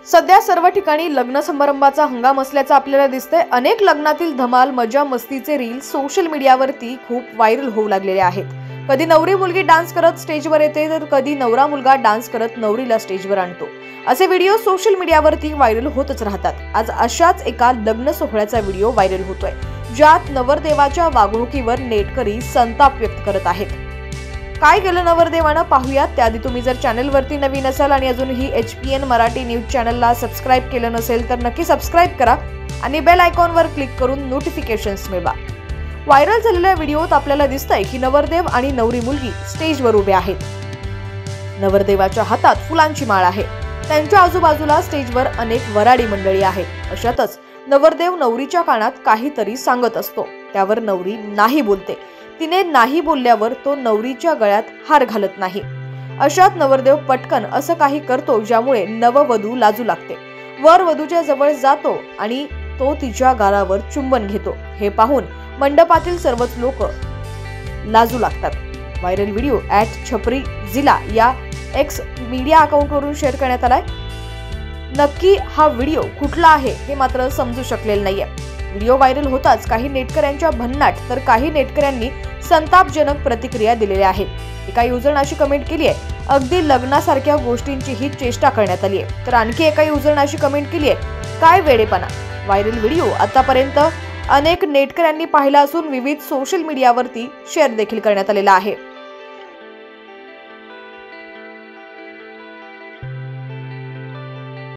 सध्या सर्व ठिकाणी लग्न समारंभाचा हंगाम असल्याचं आपल्याला दिसतंय। अनेक लग्नातील धमाल मजा मस्तीचे रील सोशल मीडियावरती खूप व्हायरल होऊ लागलेले आहेत। कधी नवरी मुलगी डान्स करत स्टेजवर येते तर कधी नवरा मुलगा डान्स करत नवरीला स्टेजवर आणतो। असे व्हिडिओ सोशल मीडियावरती व्हायरल होतच राहतात। आज अशाच एका लग्न सोहळ्याचा व्हिडिओ व्हायरल होतोय, ज्यात नवरदेवाच्या वागणुकीवर नेटकरी संताप व्यक्त करत आहेत। काय केलं नवरदेवानं पाहूयात। त्याआधी तुम्ही जर चॅनलवरती नवीन असाल आणि अजूनही HPN मराठी न्यूज चॅनलला सबस्क्राइब केलं नसेल तर नक्की सबस्क्राइब करा आणि बेल आयकॉनवर क्लिक करून नोटिफिकेशन्स मिळवा। व्हायरल झालेल्या व्हिडिओत आपल्याला दिसतंय की नवरदेव आणि नवरी मुलगी स्टेजवर उभे आहेत। नवरदेवाच्या हातात फुलांची माळ आहे। त्यांच्या आजूबाजूला स्टेजवर अनेक वराडी मंडळी आहेत। अशातच नवरदेव नवरीच्या कानात काहीतरी सांगत असतो, त्यावर नवरी नाही बोलते। तिने नाही बोलल्यावर तो नवरीच्या गळ्यात हार घालत नाही। अशात नवरदेव पटकन असं काही करतो ज्यामुळे नववधू लाजू लागते। वर वधूच्या जवळ जातो आणि तो तिच्या गालावर चुंबन घेतो। हे पाहून मंडपातील सर्वच लोक लाजू लागतात। व्हायरल व्हिडिओ @छपरीजिला या X मीडिया अकाउंटवरून शेअर करण्यात आलाय। नक्की हा व्हिडिओ कुठला आहे हे मात्र समजू शकलेलं नाहीये। व्हिडिओ व्हायरल होताच काही नेटकऱ्यांच्या भन्नाट तर काही नेटकऱ्यांनी संतापजनक प्रतिक्रिया दिलेल्या आहेत। एका युजरने अशी कमेंट केली आहे, अगदी लग्नासारख्या गोष्टींची ही चेष्टा करण्यात आली आहे। तर आणखी एका युजरने अशी कमेंट केली आहे, काय वेडेपणा। व्हायरल व्हिडिओ आतापर्यंत अनेक नेटकऱ्यांनी पाहिला असून विविध सोशल मीडियावरती शेअर देखील करण्यात आलेला आहे।